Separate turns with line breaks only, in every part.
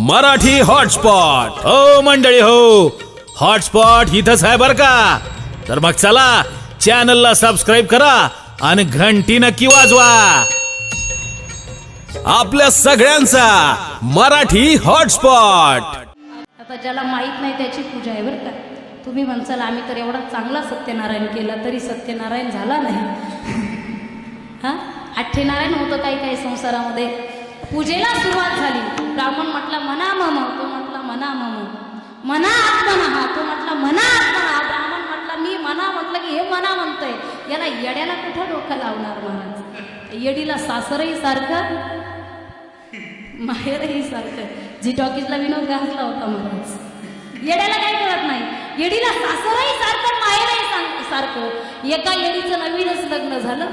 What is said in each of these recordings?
Marathi hotspot हो मंडळी हो, हॉटस्पॉट इथंच आहे बर का. तर मग चला चॅनलला सबस्क्राईब करा आणि घंटी नक्की वाजवा. आपल्या सगळ्यांचा मराठी हॉटस्पॉट.
आता ज्याला माहीत नाही त्याची पूजा आहे बरं का. तुम्ही म्हणसाल आम्ही तर एवढा चांगला सत्यनारायण केला तरी सत्यनारायण झाला नाही. हां, अठ्ठेनारायण होतं काही काही संसारामध्ये. पूजेला सुरुवात झाली. ब्राह्मण म्हटला मना मम, तो म्हटला मना मम. मना आत्मना, तो म्हटला मना आत्मना. ब्राह्मण म्हटला मी मना, म्हटलं की हे मना म्हणतोय. याला येड्याला कुठं डोकं लावणार महाराज. येडीला सासरही सारखं माहेरही सारखं. जी टॉकीजला विनोद घातला होता महाराज. येड्याला काही कळत नाही. येडीला सासरही सारखं माहेरही सारखं. एका येडीचं नवीनच लग्न झालं.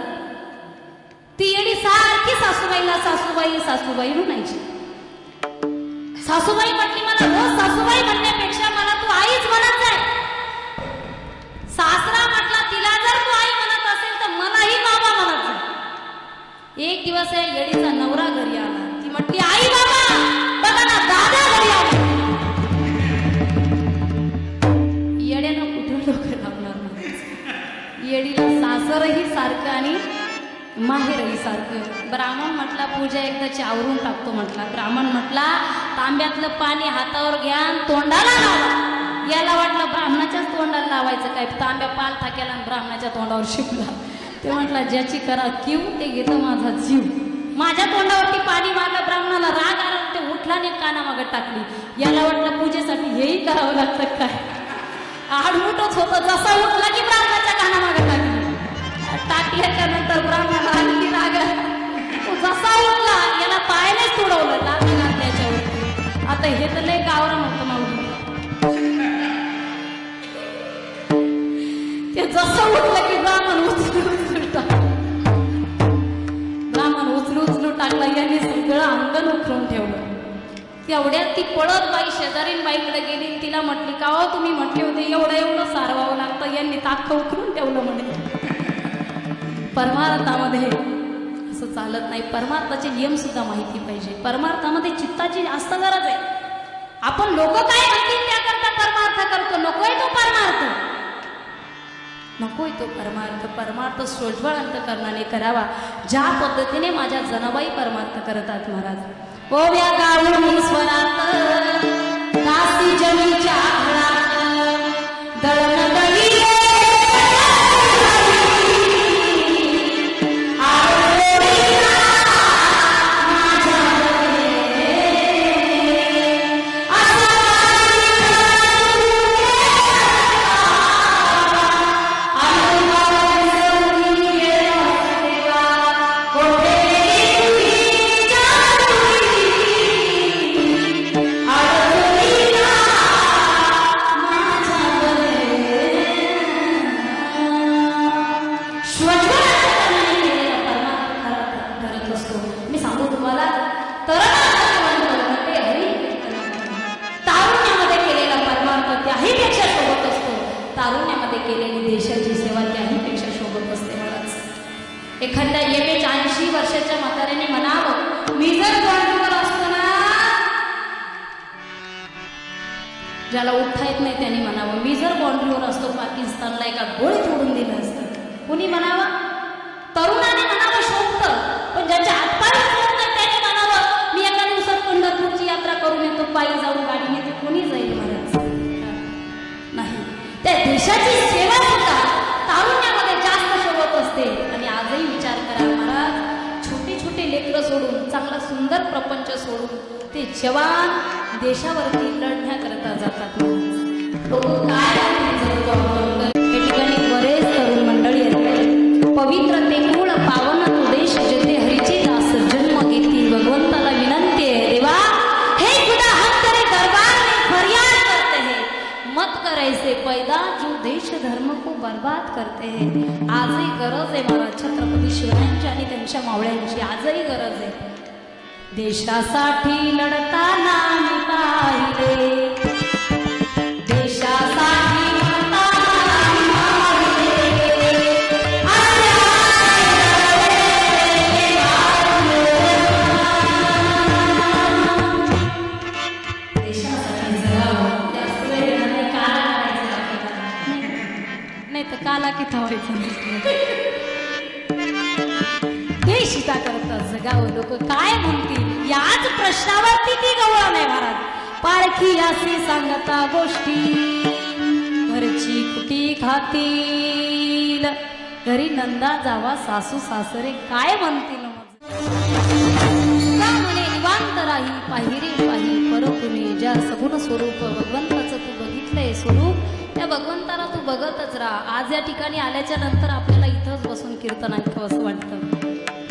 ती येडी सारखी सासूबाईला सासूबाई सासूबाई म्हणायची. सासूबाई म्हटली मला रोज सासूबाई म्हणण्यापेक्षा मला तू आईच म्हणत आहे. सासरा म्हटला तिला जर तू आई म्हणत असेल तर मलाही बाबा म्हणत आहे. एक दिवस या येडीचा नवरा घरी आला. ती म्हटली आई बाबा बघा ना दादा घरी आला. येड्यानं कुठून डोकं लावणार नाही. येडीला सासरही सारखं आणि माहेरही सारखं. ब्राह्मण म्हटला पूजा एकदाची आवरून टाकतो म्हटला. ब्राह्मण म्हटला तांब्यातलं पाणी हातावर घ्या तोंडाला लावा. याला वाटलं ब्राह्मणाच्याच तोंडाला लावायचं काय. तांब्या पालथा केला आणि ब्राह्मणाच्या तोंडावर शिकला. ते म्हटला ज्याची करा किव ते घेतो माझा जीव. माझ्या तोंडावरती पाणी मारलं. ब्राह्मणाला राग आला. ते उठला आणि कानामागं टाकली. याला वाटलं पूजेसाठी हेही करावं लागतं काय. आडमुठच होतं. जसा उठला की ब्राह्मणाच्या कानामागं टाकली. टाकल्याच्या नंतर ब्राह्मणाला आणखी राग. जसा उठला याला पायानेच तुडवलं लाथा घातल्याच्यावर. आता हे तर लय गावरा नव्हतं माऊली. ते जसं उठलं की ब्राह्मण उचलू टाकला. याने सगळं अंगण उकरून ठेवलं. तेवढ्यात ती पळत बाई शेजारीन बाईकडे गेली. तिला म्हटली का हो तुम्ही म्हटले होते एवढं सारवावं लागतं. यांनी ताक उकरून ठेवलं म्हणे. परमार्थामध्ये असं चालत नाही. परमार्थाचे नियम सुद्धा माहिती पाहिजे. परमार्थामध्ये चित्ताची जास्त गरज आहे. आपण लोक काय म्हणतील त्याकरता परमार्थ करतो. नकोय तो परमार्थ, नकोय तो परमार्थ. परमार्थ सोज्वळ अंतकरणाने करावा ज्या पद्धतीने माझ्या जनाबाई परमार्थ करतात महाराज. ओव्या गाऊन स्वरात दासी जमीच्या आघाडात दळण दळी देशाची सेवा त्याहीपेक्षा शोभत असते महाराज. एखाद्या 80 वर्षाच्या म्हाताऱ्याने म्हणावं मी जर बॉन्ड्रीवर असतो ना. ज्याला उठता येत नाही त्याने म्हणावं मी जर बॉन्ड्रीवर असतो पाकिस्तानला एका गोळी तोडून दिलं असतं. कुणी म्हणावं? तरुणाने म्हणावं शोभतं. पण ज्याच्या हातपाय उचलत नाही त्याने म्हणावं मी एका दिवसात पंढरपूरची यात्रा करून येतो पायी जाऊन गाडीने. ते कोणी जाईल महाराज? नाही. त्या देशाची सेवा सुद्धा तारुण्यामध्ये जास्त शोभत असते. आणि आजही विचार करा महाराज, छोटे छोटे लेकरं सोडून चांगला सुंदर प्रपंच सोडून ते जवान देशावरती लढण्याकरता जातात. या ठिकाणी बरेच तरुण मंडळी आहेत. पवित्र ते मूळ पावन तो देश जेथे हरीचे दास जन्म घेती. भगवंताला विनंती आहे देवा हे खुदा हम तेरे दरबार में फरियाद करते हैं मत कर ऐसे पैदा जो देश धर्म को बर्बाद करते हैं. आजही गरज आहे मला छत्रपती शिवरायांची आणि त्यांच्या मावळ्यांची. आजही गरज आहे. देशासाठी लढताना मी पाहिले. देशासाठी प्रश्नावरती ती गवळण आहे महाराज. पारखी असे सांगता गोष्टी घरची कुटी खातील. घरी नंदा जावा सासू सासरे काय म्हणतील मग. का म्हणे निवांत राही पाहिरे पाही परकुने. ज्या सगुण स्वरूप भगवंताचं तू बघितलंय स्वरूप, त्या भगवंताला तू बघतच राहा. आज या ठिकाणी आल्याच्या नंतर आपल्याला इथंच बसून कीर्तन ऐकावं असं वाटतं.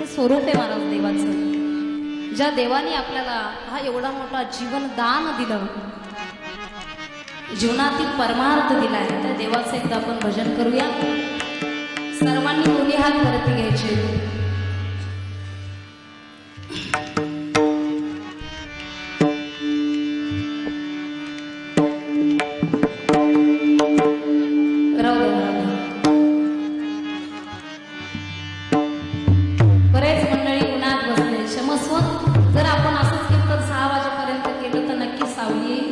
हे स्वरूप आहे महाराज देवाचं. ज्या देवाने आपल्याला हा एवढा मोठा जीवन दान दिलं, जीवनातील परमार्थ दिलाय, त्या देवाचं एकदा आपण भजन करूया. सर्वांनी दोन्ही हात वरती घ्यायचे. बरेच मंडळी उन्हात बसले, क्षमस्व. जर आपण असंच कीर्तन 6 वाजेपर्यंत केलं तर नक्कीच सावली येईल.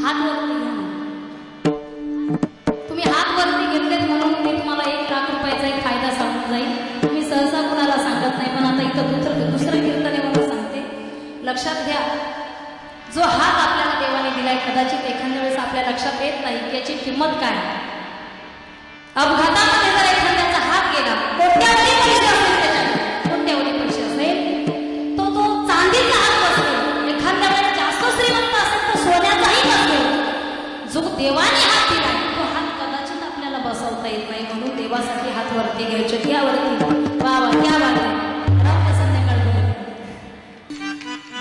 हात वरती घ्या. तुम्ही हात वरती घेतलेत म्हणून मी तुम्हाला 1 लाख रुपयाचा एक फायदा सांगून जाईल. तुम्ही सहसा कुणाला सांगत नाही, पण आता इथं दुसरं कीर्तन आहे म्हणून सांगते. लक्षात घ्या, जो हात आपल्याला देवाने दिलाय, कदाचित एखाद्या वेळेस आपल्या लक्षात येत नाही की याची किंमत काय. अपघातामध्ये जर एखाद्याचा हात गेला, कोट्यावधी पैसे असेल त्याच्यात, कोट्यावधी पैसे असेल, तो चांदीचा हात असेल. एखाद्या वेळेस जास्त श्रीमंत असेल तर सोन्याचाही नसेल. जो देवाने हात दिलाय तो हात कदाचित आपल्याला बसवता येत नाही. म्हणून देवासाठी हात वरती घ्यायचे. त्यावरती बाबा त्या वाटते संध्याकाळ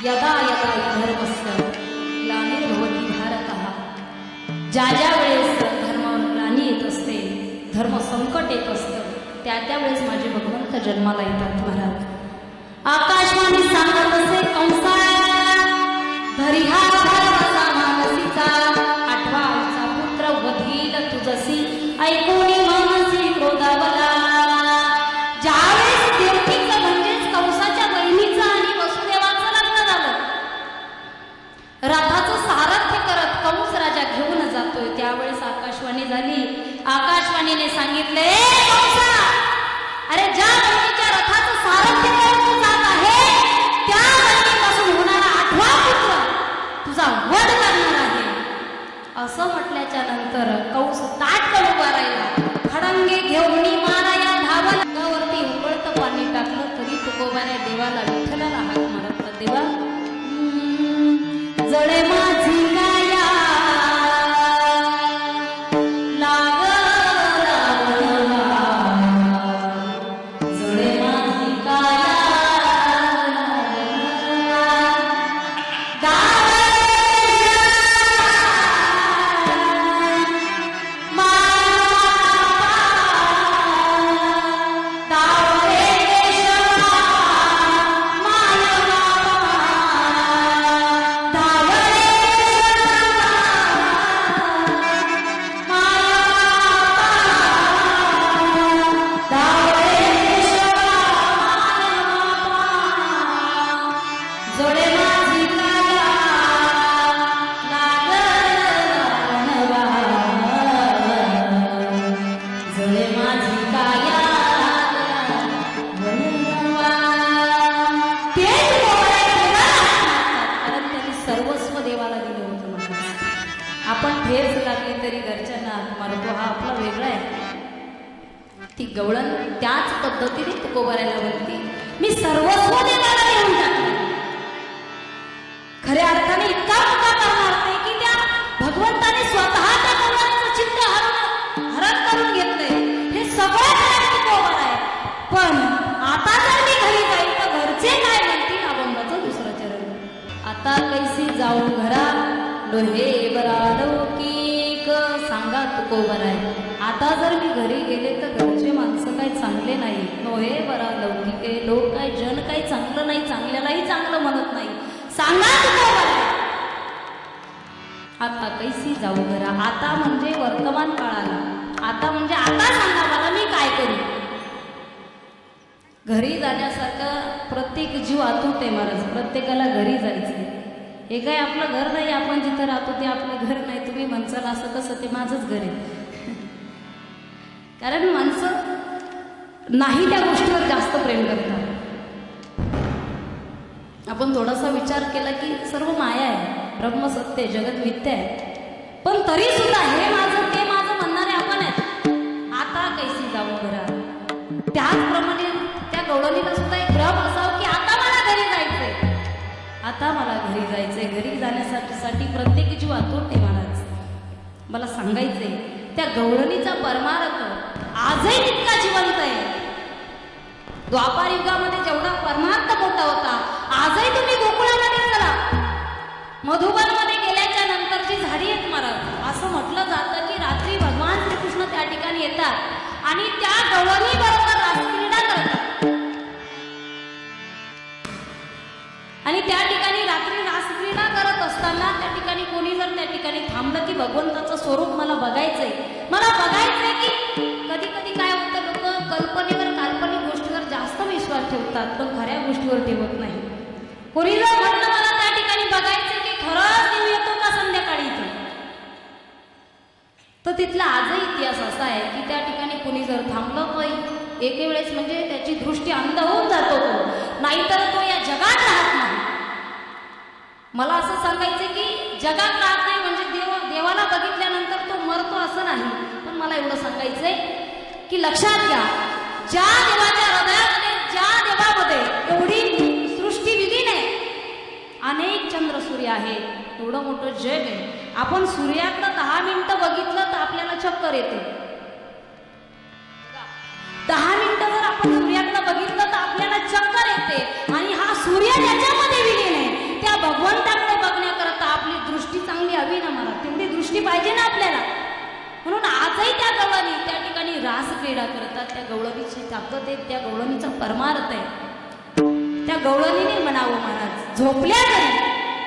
यदा यदा धर्मस्य ग्लानिर्भवति भारतः. ज्या ज्या वेळेस धर्मावर ग्लानी येत असते, धर्म संकट येत असतं, त्या वेळेस माझे भगवंत जन्माला येतात महाराज. आकाशवाणी सांगत असे कंसा धरिहा धर्माचा मानसीचा. 8वा आईचा पुत्र वधील तुझसी ऐकोनी मानसी क्रोधावला. ज्यावेळेस देवकीचं म्हणजेच कंसाच्या बहिणीचं आणि वसुदेवाचं लग्न झालं, रथाचं सारथ्य करत कंस राजा घेऊन जातोय, त्यावेळेस आकाशवाणी झाली. आकाशवाणीने सांगितले, कंसा, अरे ज्या बहिणीच्या रथाचं सारथ्य करून जात आहे, त्या बहिणीपासून होणारा 8वा पुत्र तुझा वध करणार आहे. असं म्हटल्याच्या नंतर कंस ताटकन उभा राहिला. खडंगे घेऊन माराया धावला. अंगावरती उकळतं पाणी टाकलं तरी तुकोबाने देवाला विठ्ठलाला हाक मारत, देवा जळे माझी काया लाग जळे माझी काया आपण ठेच लागली तरी घरच्यांना हाक मारतो, हा आपला वेगळा आहे. ती गवळण त्याच पद्धतीने तुकोबारायला बोलती, मी सर्वस्व देवाला देऊन टाकले. खऱ्या अर्थाने इतका मोठा करणार नाही की त्या भगवंताने स्वतः त्या गवळणीचं चित्त हरण करून घेतलंय. हे सगळं खरं तुकोबार आहे. पण आता जर मी घरी जाईल तर घरचे काय म्हणतील, अभंगाचं दुसरं चरण. आता कैसी जाऊ घरा लोहे बरा लौकिक. सांगा तुकोबर आहे, आता जर मी घरी गेले तर घरचे माणसं काही चांगले नाही. लोहे बरा लौकिक, लोक काय जन काही चांगलं नाही, चांगल्यालाही चांगलं म्हणत नाही. सांगा तुकोबर आहे, आता कैसी जाऊ घरा. आता म्हणजे वर्तमान काळाला, आता म्हणजे आता सांगा मला मी काय करू. घरी जाण्यासारखं प्रत्येक जीव आतुर आहे महाराज, प्रत्येकाला घरी जायचंय. हे काय आपलं घर नाही, आपण जिथं राहतो ते आपलं घर नाही. तुम्ही म्हणसाल असं कसं, ते माझंच घर आहे. कारण माणसं नाही त्या गोष्टीवर जास्त प्रेम करतात. आपण थोडासा विचार केला की सर्व माया आहे, ब्रह्म सत्य आहे, जगत मिथ्या आहे. पण तरी सुद्धा हे माझं ते माझं म्हणणारे आपण आहेत. आता कैसी जाऊ घरा. त्याचप्रमाणे त्या गवळणीला सुद्धा एक भ्रम असावं की आता मला घरी जायचंय, आता मला घरी जायचंय. घरी जाण्यासाठी प्रत्येक जीव आतुरते महाराज. मला सांगायचंय त्या गवळणीचा परमार्थ आजही तितका जिवंत आहे. द्वापार युगामध्ये जेवढा परमार्थ मोठा होता, आजही तुम्ही गोकुळामध्ये चला, मधुबनमध्ये गेल्याच्या नंतरची झाडी आहेत महाराज. असं म्हटलं जातं की रात्री भगवान श्रीकृष्ण त्या ठिकाणी येतात आणि त्या गवळणी बरोबर रासक्रीडा करतात. आणि त्या ठिकाणी रात्री रासक्रीडा करत असताना त्या ठिकाणी कोणी जर त्या ठिकाणी थांबलं की भगवंताचं स्वरूप मला बघायचंय, मला बघायचंय की कधी कधी काय होतं, लोक कल्पनेवर काल्पनिक गोष्टीवर जास्त विश्वास ठेवतात पण खऱ्या गोष्टीवर ठेवत नाही. कोणी जर म्हटलं मला त्या ठिकाणी बघायचंय की खरंच देव येतो का संध्याकाळी इथे, तर तिथला आजही इतिहास असा आहे की त्या ठिकाणी कोणी जर थांबलं तर एके वेळेस म्हणजे त्याची दृष्टी अंध होऊन जातो तो, नाहीतर तो या जगात राहत नाही. मला असं सांगायचं की जगात राहत नाही म्हणजे देवाला बघितल्यानंतर तो मरतो असं नाही. पण मला एवढं सांगायचंय की लक्षात घ्या, ज्या देवाच्या हृदयामध्ये, ज्या देवामध्ये एवढी सृष्टी विलीन आहे, अनेक चंद्र सूर्य आहेत, एवढं मोठं जग आहे. आपण सूर्याकडं 10 मिनिटं बघितलं तर आपल्याला चक्कर येते. 10 मिनिटं जर आपण सूर्याकडं बघितलं तर आपल्याला चक्कर येते. आणि हा सूर्य ज्याच्यामध्ये विलीन आहे त्या भगवंताकडे बघण्याकरता आपली दृष्टी चांगली हवी ना मला, तेवढी दृष्टी पाहिजे ना आपल्याला. म्हणून आजही त्या गवळणी त्या ठिकाणी रास क्रीडा करतात. त्या गवळणीची ताकद आहे, त्या गवळणीचा परमार्थ आहे. त्या गवळणीने म्हणावं महाराज, झोपल्या जरी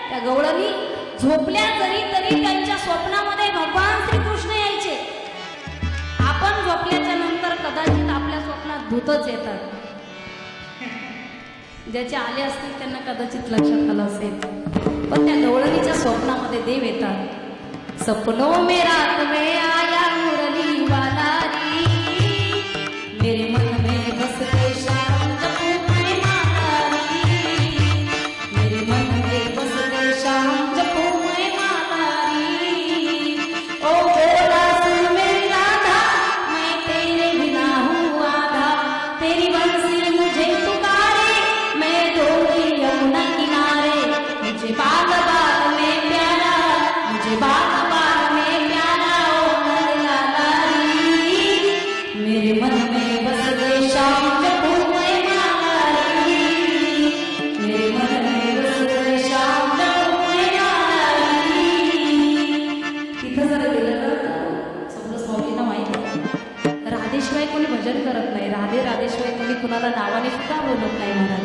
त्या गवळणी झोपल्या जरी तरी त्यांच्या स्वप्नामध्ये भगवान श्रीकृष्ण यायचे. आपण झोपल्याच्या नंतर कदाचित आपल्या स्वप्नात भूतच येतात. ज्याचे आले असतील त्यांना कदाचित लक्षात आलं असेल, पण त्या गवळणीच्या स्वप्नामध्ये देव येतात. सपनों में रात में आया मुरली वाला री, मेरे मन में बस गए श्याम जपू मैं माता री, मेरे मन में बस गए श्याम जपू मैं माता री. ओ बोला सुन मेरी राधा, मैं तेरे बिना हूँ आधा, तेरी बंसी मुझे पुकारे, मैं डोली यमुना किनारे, मुझे बाग बाग में प्यारा, मुझे बाग करत नाही. राधे राधेशिवाय कोणी कुणाला नावाने सुद्धा बोलत नाही महाराज.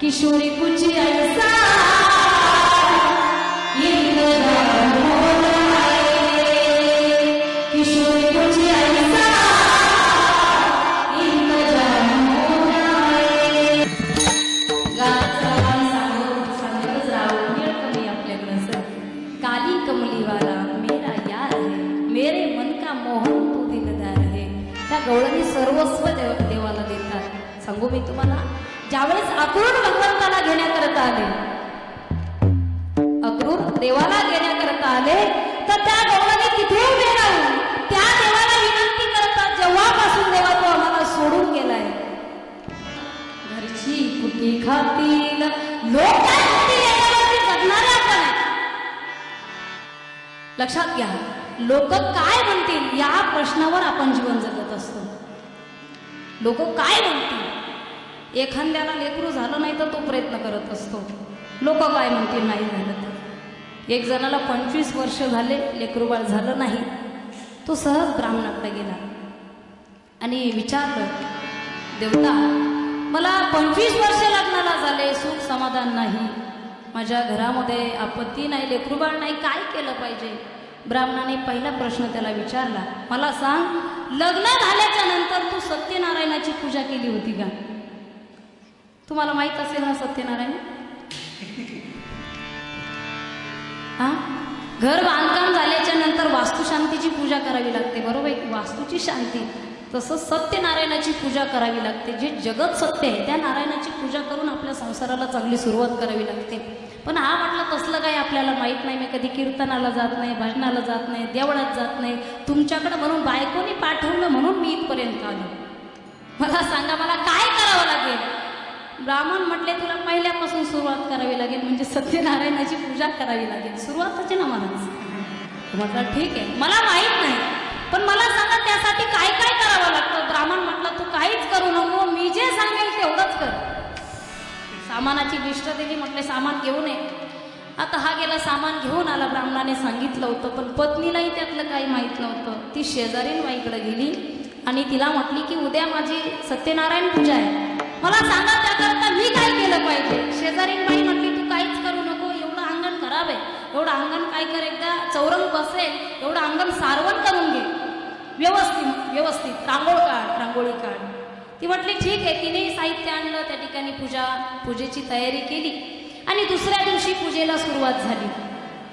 किशोरी कुछ ऐसा किशोरी कुछ ऐसा सांगतच राहू कमी आपल्याकडे सर. काली कमलीवाला मेरा यार है, मेरे मन का मोहन तू दिलदार है. त्या गवळणी सर्वस्व देवाला देतात. सांगू मी तुम्हाला, ज्यावेळेस अक्रूर भगवंताला घेण्याकरता आले, अक्रूर देवाला घेण्याकरता आले, तर त्या गवळणी तिथे उभे राहून त्या देवाला विनंती करतात, जेव्हापासून देवा तू आम्हाला सोडून गेलाय, घरची कुटी खातील लोक काय म्हणतील याच्यावरती जगणारे आपण आहे. लक्षात घ्या, लोक काय म्हणतील या प्रश्नावर आपण जीवन जगत असतो. लोक काय म्हणतील, एखाद्याला लेकरू झालं नाही तर तो प्रयत्न करत असतो, लोक काय म्हणतील नाही झालं तर. एक जणाला 25 वर्ष झाले लेकरू बाळ झालं नाही, तो सहज ब्राह्मणाकडे गेला आणि विचारलं, देवता मला 25 वर्ष लग्नाला झाले, सुख समाधान नाही, माझ्या घरामध्ये आपत्ती नाही, लेकरू बाळ नाही, काय केलं पाहिजे. ब्राह्मणाने पहिला प्रश्न त्याला विचारला, मला सांग, लग्न झाल्याच्या नंतर तू सत्यनारायणाची पूजा केली होती का. तुम्हाला माहित असेल ना सत्यनारायण. हा, घर बांधकाम झाल्याच्या नंतर वास्तुशांतीची पूजा करावी लागते, बरोबर आहे. वास्तूची शांती तसं सत्यनारायणाची पूजा करावी लागते. जे जगत सत्य आहे त्या नारायणाची पूजा करून आपल्या संसाराला चांगली सुरुवात करावी लागते. पण हा म्हटलं तसलं काही आपल्याला माहीत नाही. मी कधी कीर्तनाला जात नाही, भजनाला जात नाही, देवळात जात नाही. तुमच्याकडं म्हणून बायकोनी पाठवलं म्हणून मी इथपर्यंत आलो. मला सांगा मला काय करावं लागेल? ब्राह्मण म्हटले तुला पहिल्यापासून सुरुवात करावी लागेल, म्हणजे सत्यनारायणाची पूजा करावी लागेल. सुरुवातच ना महाराज. म्हटलं ठीक आहे, मला माहीत नाही, पण मला सांगा त्यासाठी काय काय करावं लागतं? ब्राह्मण म्हटलं तू काहीच करू नको, मी जे सांगेल तेवढंच कर. सामानाची लिस्ट दिली, म्हटले सामान घेऊन ये. आता हा गेला सामान घेऊन आला. ब्राह्मणाने सांगितलं होतं, पण पत्नीलाही त्यातलं काही माहीत नव्हतं. ती शेजारीन बाईकडे गेली आणि तिला म्हटली की उद्या माझी सत्यनारायण पूजा आहे, मला सांगा त्याकरता मी काय केलं पाहिजे. शेजारीन बाई म्हटली तू काहीच करू नको, एवढं अंगण खराब आहे, एवढं अंगण काय कर, एकदा चौरंग बसेल एवढं अंगण सारवण करून घे, व्यवस्थित रांगोळी काढ. ती म्हटली ठीक आहे. तिनेही साहित्य आणलं, त्या ठिकाणी पूजेची तयारी केली आणि दुसऱ्या दिवशी पूजेला सुरुवात झाली.